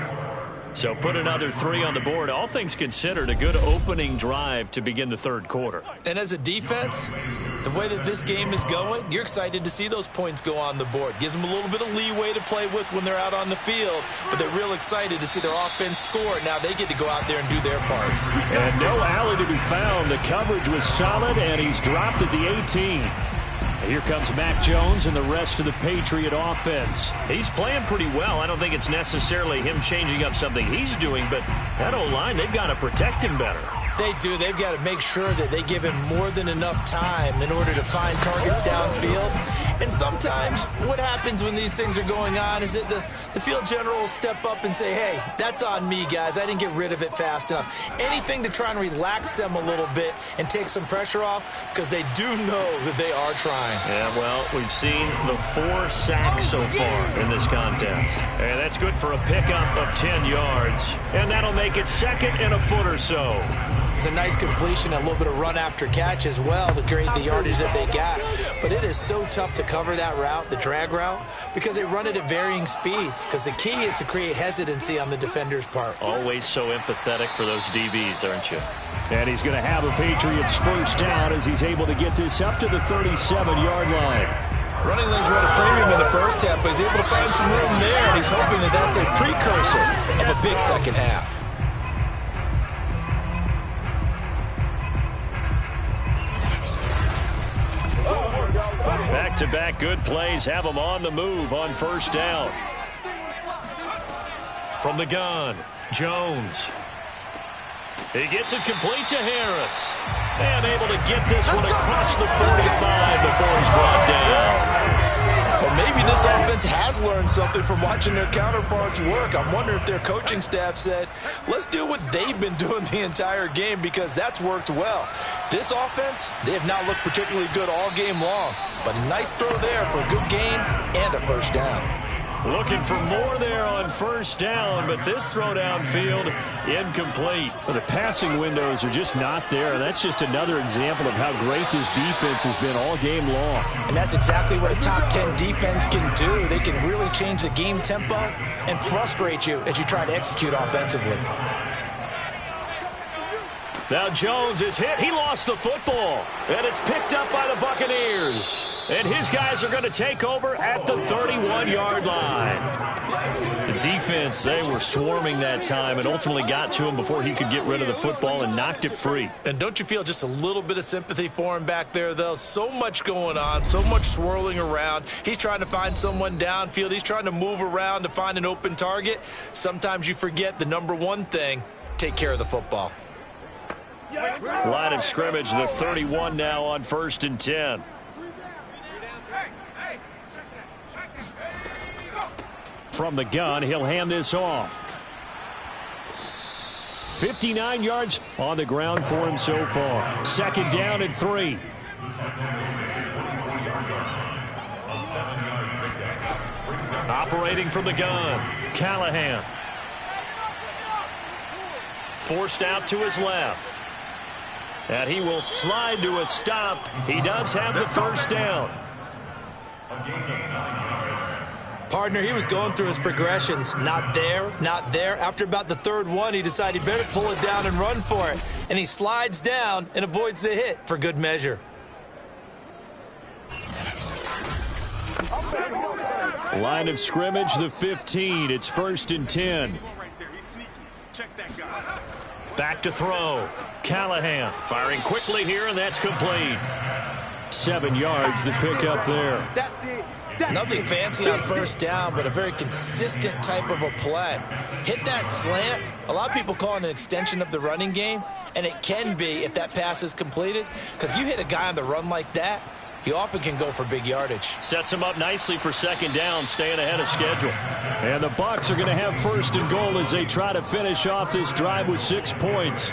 So put another 3 on the board. All things considered, a good opening drive to begin the 3rd quarter. And as a defense, the way that this game is going, you're excited to see those points go on the board. Gives them a little bit of leeway to play with when they're out on the field, but they're real excited to see their offense score. Now they get to go out there and do their part. And no alley to be found. The coverage was solid, and he's dropped at the 18. Here comes Mac Jones and the rest of the Patriot offense. He's playing pretty well. I don't think it's necessarily him changing up something he's doing, but that O-line, they've got to protect him better. They do. They've got to make sure that they give him more than enough time in order to find targets downfield. And sometimes what happens when these things are going on is that the field general will step up and say, hey, that's on me, guys. I didn't get rid of it fast enough. Anything to try and relax them a little bit and take some pressure off because they do know that they are trying. Yeah, well, we've seen the 4 sacks so far in this contest. And that's good for a pickup of 10 yards. And that'll make it 2nd and a foot or so. It's a nice completion, a little bit of run after catch as well to create the yardage that they got. But it is so tough to cover that route, the drag route, because they run it at varying speeds. Because the key is to create hesitancy on the defender's part. Always so empathetic for those DBs, aren't you? And he's going to have a Patriots 1st down as he's able to get this up to the 37-yard line. Running lanes run a premium in the first half, but he's able to find some room there, and he's hoping that that's a precursor of a big second half. Back-to-back good plays have them on the move on first down. From the gun, Jones. He gets it complete to Harris. And able to get this one across the 45 before he's brought down. Well, maybe this offense has learned something from watching their counterparts work. I'm wondering if their coaching staff said, let's do what they've been doing the entire game, because that's worked well. This offense, they have not looked particularly good all game long. But a nice throw there for a good gain and a first down. Looking for more there on first down, but this throw downfield incomplete. Well, the passing windows are just not there. That's just another example of how great this defense has been all game long. And that's exactly what a top 10 defense can do. They can really change the game tempo and frustrate you as you try to execute offensively. Now Jones is hit. He lost the football. And it's picked up by the Buccaneers. And his guys are going to take over at the 31-yard line. The defense, they were swarming that time and ultimately got to him before he could get rid of the football and knocked it free. And don't you feel just a little bit of sympathy for him back there, though? So much going on, so much swirling around. He's trying to find someone downfield. He's trying to move around to find an open target. Sometimes you forget the number one thing, take care of the football. Line of scrimmage, the 31 now on 1st and 10. From the gun, he'll hand this off. 59 yards on the ground for him so far. 2nd down and 3. Operating from the gun, Callahan. Forced out to his left. And he will slide to a stop. He does have the first down. Partner, he was going through his progressions. Not there, not there. After about the 3rd one, he decided he better pull it down and run for it. And he slides down and avoids the hit for good measure. Line of scrimmage, the 15. It's 1st and 10. Back to throw. Callahan firing quickly here, and that's complete. 7 yards, the pickup there. Nothing fancy on first down, but a very consistent type of a play. Hit that slant. A lot of people call it an extension of the running game, and it can be if that pass is completed, because you hit a guy on the run like that, he often can go for big yardage. Sets him up nicely for 2nd down, staying ahead of schedule. And the Bucs are going to have 1st and goal as they try to finish off this drive with 6 points.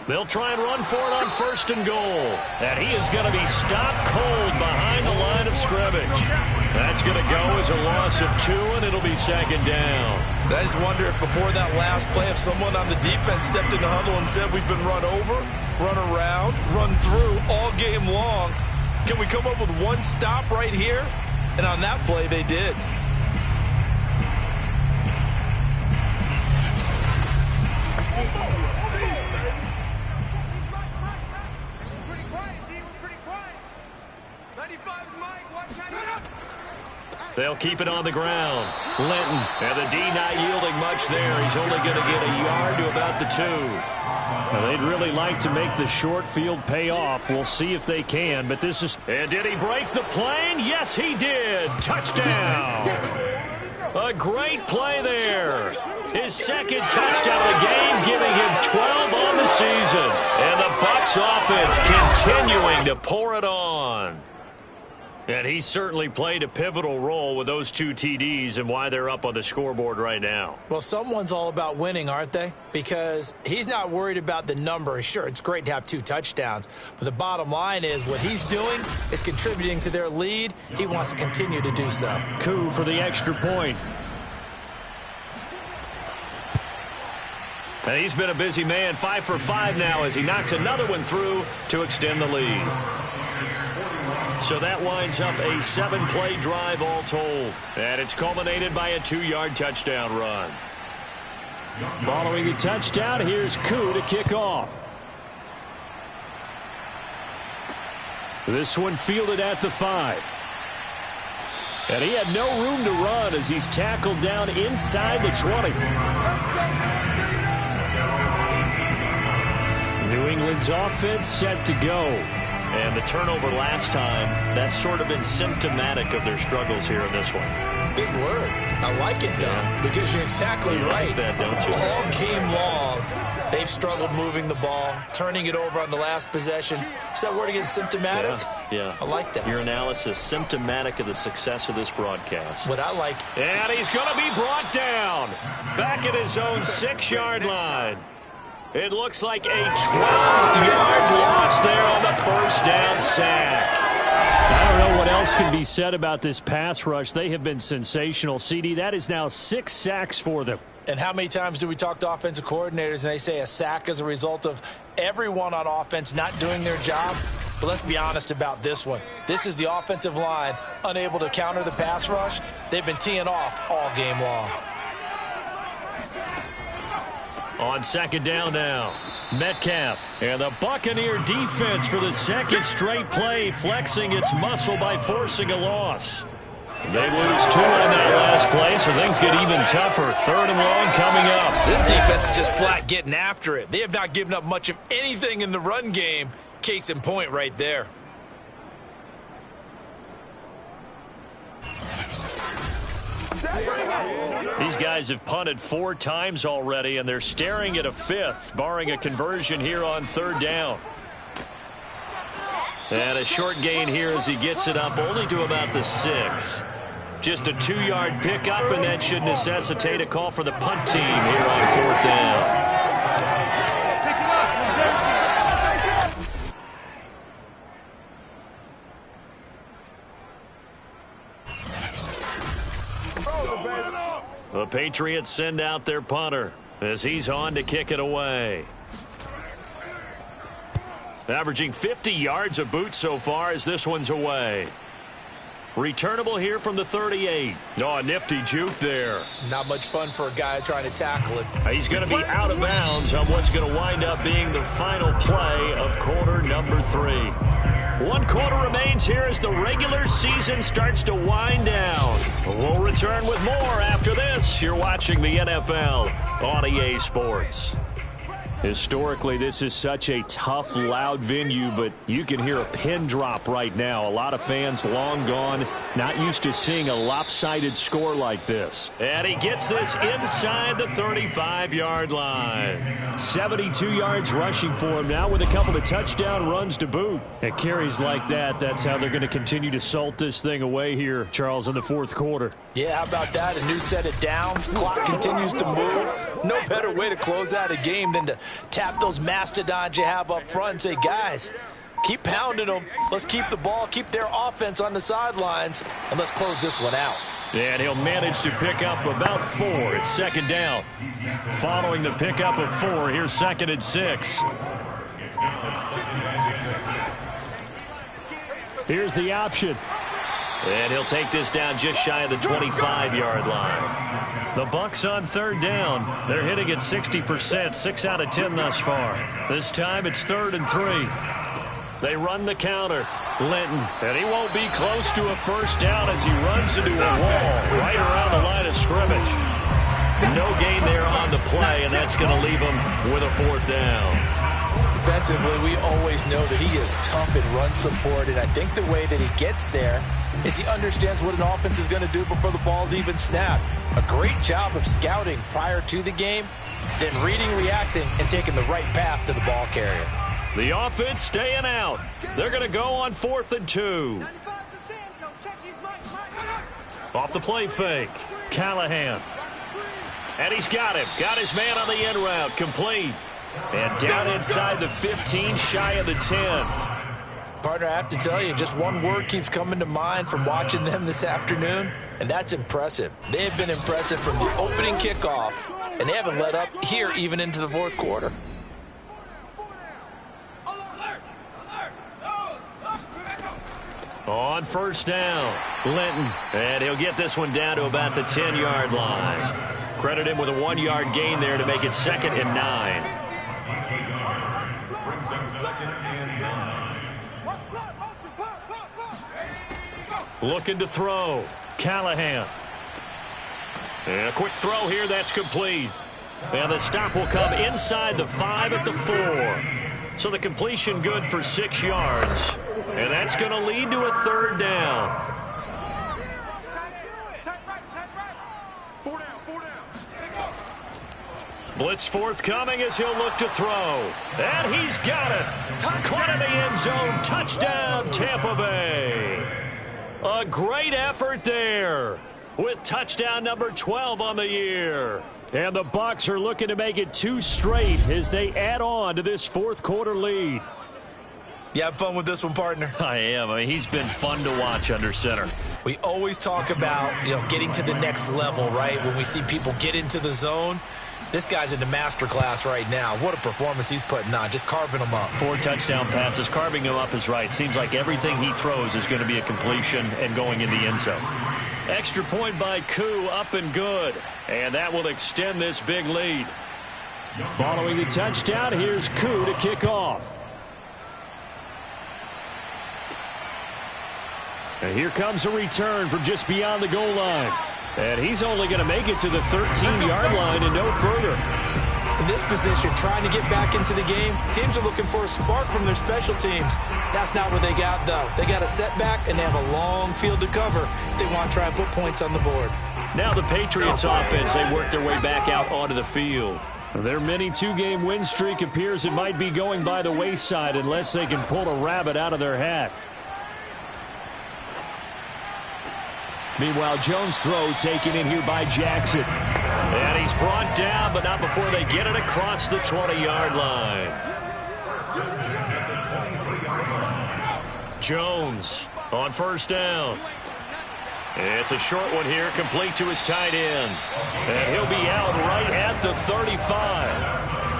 They'll try and run for it on 1st and goal. And he is going to be stopped cold behind the line of scrimmage. That's going to go as a loss of 2, and it'll be 2nd down. I just wonder if before that last play, if someone on the defense stepped in the huddle and said, we've been run over, run around, run through all game long. Can we come up with one stop right here? And on that play, they did. They'll keep it on the ground. Linton. And the D not yielding much there. He's only going to get a yard to about the 2. Well, they'd really like to make the short field pay off. We'll see if they can, but this is... And did he break the plane? Yes, he did. Touchdown. A great play there. His 2nd touchdown of the game, giving him 12 on the season. And the Bucs offense continuing to pour it on. And he certainly played a pivotal role with those 2 TDs and why they're up on the scoreboard right now. Well, someone's all about winning, aren't they? Because he's not worried about the number. Sure, it's great to have 2 touchdowns. But the bottom line is what he's doing is contributing to their lead. He wants to continue to do so. Coup for the extra point. And he's been a busy man, 5 for 5 now as he knocks another one through to extend the lead. So that winds up a 7-play drive all told. And it's culminated by a 2-yard touchdown run. Following the touchdown, here's Koo to kick off. This one fielded at the 5. And he had no room to run as he's tackled down inside the 20. New England's offense set to go. And the turnover last time, that's sort of been symptomatic of their struggles here in this one. Big word. I like it, though, because you're exactly right. Like that, don't you? All game long, they've struggled moving the ball, turning it over on the last possession. Is that word again, symptomatic? Yeah. I like that. Your analysis, symptomatic of the success of this broadcast. What I like. And he's going to be brought down back at his own 6-yard line. It looks like a 12-yard loss there on the first down sack. I don't know what else can be said about this pass rush. They have been sensational. CD, that is now 6 sacks for them. And how many times do we talk to offensive coordinators and they say a sack is a result of everyone on offense not doing their job? But let's be honest about this one. This is the offensive line unable to counter the pass rush. They've been teeing off all game long. On second down now, Metcalf. And the Buccaneer defense for the second straight play, flexing its muscle by forcing a loss. They lose 2 on that last play, so things get even tougher. 3rd and long coming up. This defense is just flat getting after it. They have not given up much of anything in the run game. Case in point right there. These guys have punted 4 times already, and they're staring at a 5th, barring a conversion here on 3rd down. And a short gain here as he gets it up only to about the 6. Just a 2-yard pickup, and that should necessitate a call for the punt team here on 4th down. The Patriots send out their punter as he's on to kick it away. Averaging 50 yards a boot so far as this one's away. Returnable here from the 38. Oh, a nifty juke there. Not much fun for a guy trying to tackle it. He's going to be out of bounds on what's going to wind up being the final play of quarter number 3. 1 quarter remains here as the regular season starts to wind down. We'll return with more after this. You're watching the NFL on EA Sports. Historically, this is such a tough, loud venue, but you can hear a pin drop right now. A lot of fans long gone, not used to seeing a lopsided score like this. And he gets this inside the 35-yard line. 72 yards rushing for him now with a couple of touchdown runs to boot. At carries like that, that's how they're going to continue to salt this thing away here, Charles, in the 4th quarter. Yeah, how about that? A new set of downs. Clock continues to move. No better way to close out a game than to tap those mastodons you have up front and say, guys, keep pounding them. Let's keep the ball, keep their offense on the sidelines, and let's close this one out. And he'll manage to pick up about 4. It's second down. Following the pickup of 4, here's 2nd and 6. Here's the option. And he'll take this down just shy of the 25-yard line. The Bucs on 3rd down. They're hitting at 60%, 6 out of 10 thus far. This time it's 3rd and 3. They run the counter. Linton, and he won't be close to a first down as he runs into a wall right around the line of scrimmage. No gain there on the play, and that's going to leave him with a 4th down. Defensively, we always know that he is tough in run support, and I think the way that he gets there is he understands what an offense is going to do before the ball's even snapped. A great job of scouting prior to the game, then reading, reacting, and taking the right path to the ball carrier. The offense staying out. They're going to go on 4th and 2. Off the play fake. Callahan. And he's got him. Got his man on the end route. Complete. And down inside the 15, shy of the 10. Partner, I have to tell you, just one word keeps coming to mind from watching them this afternoon, and that's impressive. They have been impressive from the opening kickoff, and they haven't let up here even into the 4th quarter. On first down, Linton. And he'll get this one down to about the 10-yard line. Credit him with a 1-yard gain there to make it 2nd and 9. Brings him 2nd and 9. Looking to throw. Callahan. And a quick throw here, that's complete. And the stop will come inside the 5 at the 4. So the completion good for 6 yards. And that's going to lead to a third down. Blitz forthcoming as he'll look to throw. And he's got it. Caught in the end zone. Touchdown, Tampa Bay. A great effort there with touchdown number 12 on the year. And the Bucs are looking to make it 2 straight as they add on to this fourth quarter lead. You have fun with this one, partner? I am. I mean, he's been fun to watch under center. We always talk about, getting to the next level, right? When we see people get into the zone, this guy's in the master class right now. What a performance he's putting on, just carving them up. 4 touchdown passes. Carving them up is right. Seems like everything he throws is going to be a completion and going in the end zone. Extra point by Koo, up and good. And that will extend this big lead. Following the touchdown, here's Koo to kick off. And here comes a return from just beyond the goal line. And he's only going to make it to the 13-yard line and no further. In this position, trying to get back into the game, teams are looking for a spark from their special teams. That's not what they got, though. They got a setback, and they have a long field to cover if they want to try and put points on the board. Now the Patriots offense, they work their way back out onto the field. Their mini 2-game win streak appears it might be going by the wayside unless they can pull a rabbit out of their hat. Meanwhile, Jones' throw taken in here by Jackson. And he's brought down, but not before they get it across the 20-yard line. Jones on first down. It's a short one here, complete to his tight end. And he'll be out right at the 35.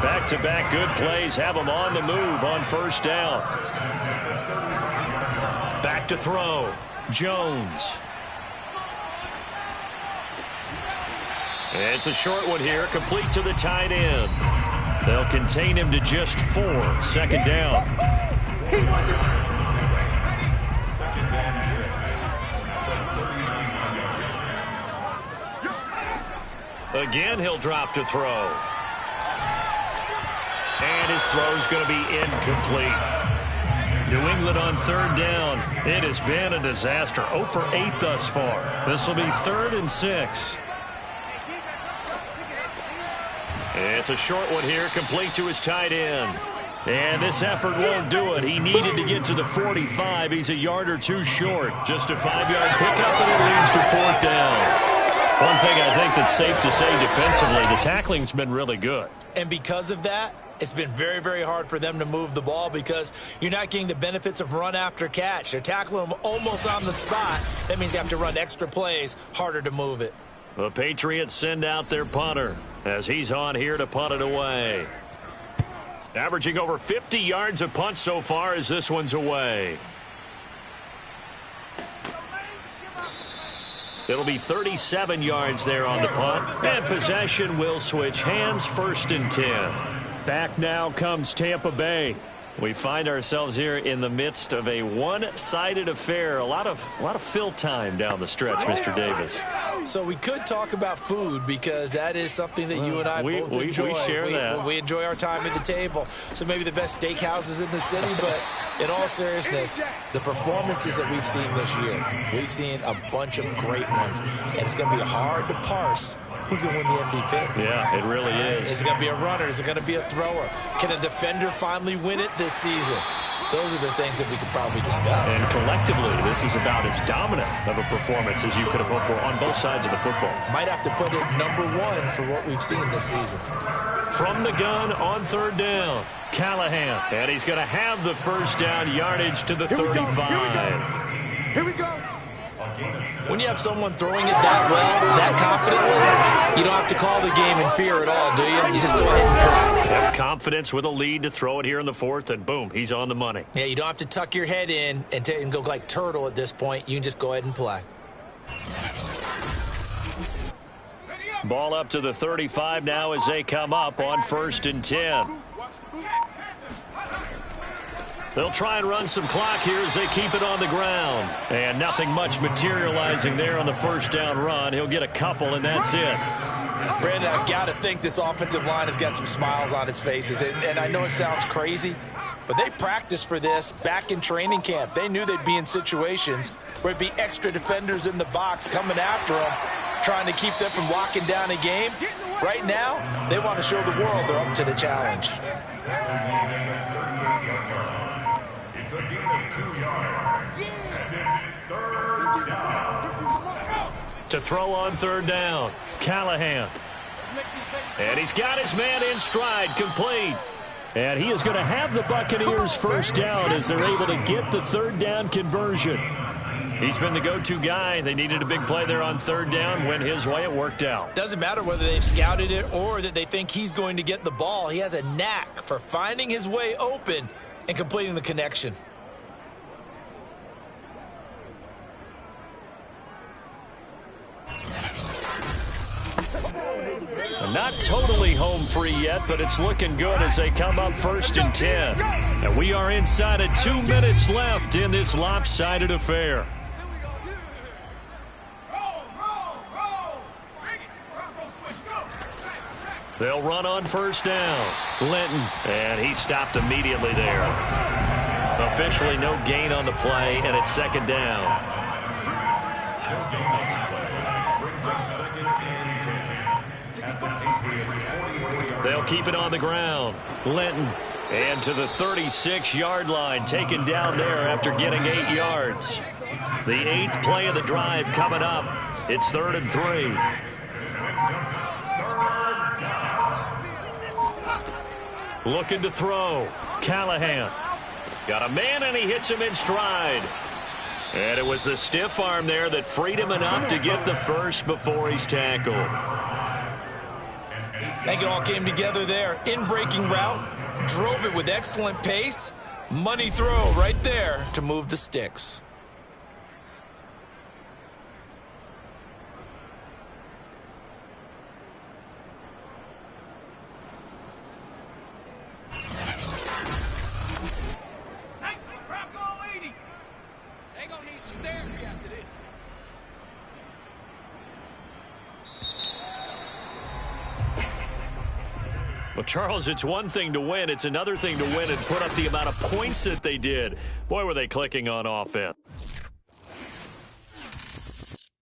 Back-to-back good plays have him on the move on first down. Back to throw. Jones. It's a short one here, complete to the tight end. They'll contain him to just 4. Second down. Again, he'll drop to throw. And his throw's going to be incomplete. New England on third down. It has been a disaster. 0 for 8 thus far. This will be 3rd and 6. It's a short one here, complete to his tight end. And this effort won't do it. He needed to get to the 45. He's a yard or 2 short. Just a 5-yard pickup, and it leads to 4th down. One thing I think that's safe to say defensively, the tackling's been really good. And because of that, it's been very, very hard for them to move the ball because you're not getting the benefits of run after catch. They're tackling them almost on the spot. That means you have to run extra plays, harder to move it. The Patriots send out their punter as he's on here to punt it away. Averaging over 50 yards a punt so far as this one's away. It'll be 37 yards there on the punt. And possession will switch hands, 1st and 10. Back now comes Tampa Bay. We find ourselves here in the midst of a one-sided affair. A lot of fill time down the stretch, Mr. Davis. So we could talk about food because that is something that you and I both enjoy. We share that. We enjoy our time at the table. So maybe the best steakhouses in the city, but in all seriousness, the performances that we've seen this year, we've seen a bunch of great ones. And it's going to be hard to parse who's going to win the MVP. Yeah, it really is. Is it going to be a runner? Is it going to be a thrower? Can a defender finally win it this season? Those are the things that we could probably discuss. And collectively, this is about as dominant of a performance as you could have hoped for on both sides of the football. Might have to put it number 1 for what we've seen this season. From the gun on third down, Callahan. And he's going to have the first down yardage to the 35. Here we go. When you have someone throwing it that well, that confidently, you don't have to call the game in fear at all, do you? You just go ahead and play. Have confidence with a lead to throw it here in the 4th, and boom, he's on the money. Yeah, you don't have to tuck your head in and go like turtle at this point. You can just go ahead and play. Ball up to the 35 now as they come up on 1st and 10. They'll try and run some clock here as they keep it on the ground. And nothing much materializing there on the first down run. He'll get a couple, and that's it. Brandon, I've got to think this offensive line has got some smiles on its faces. And I know it sounds crazy, But they practiced for this back in training camp. They knew they'd be in situations where it'd be extra defenders in the box coming after them, trying to keep them from locking down a game. Right now, they want to show the world they're up to the challenge. It's a gain of 2 yards. And it's third down. To throw on third down, Callahan. And he's got his man in stride, complete. And he is going to have the Buccaneers first down as they're able to get the third down conversion. He's been the go-to guy. They needed a big play there on third down. Went his way. It worked out. Doesn't matter whether they've scouted it or that they think he's going to get the ball. He has a knack for finding his way open and completing the connection. Not totally home free yet, but it's looking good as they come up 1st and 10. And we are inside of 2 minutes left in this lopsided affair. They'll run on first down. Linton, and he stopped immediately there. Officially no gain on the play, and it's second down. They'll keep it on the ground. Linton, and to the 36-yard line, taken down there after getting 8 yards. The 8th play of the drive coming up. It's 3rd and 3. Looking to throw. Callahan. Got a man, and he hits him in stride. And it was the stiff arm there that freed him enough to get the first before he's tackled. I think it all came together there. In-breaking route, drove it with excellent pace. Money throw right there to move the sticks. Well, Charles, it's one thing to win. It's another thing to win and put up the amount of points that they did. Boy, were they clicking on offense.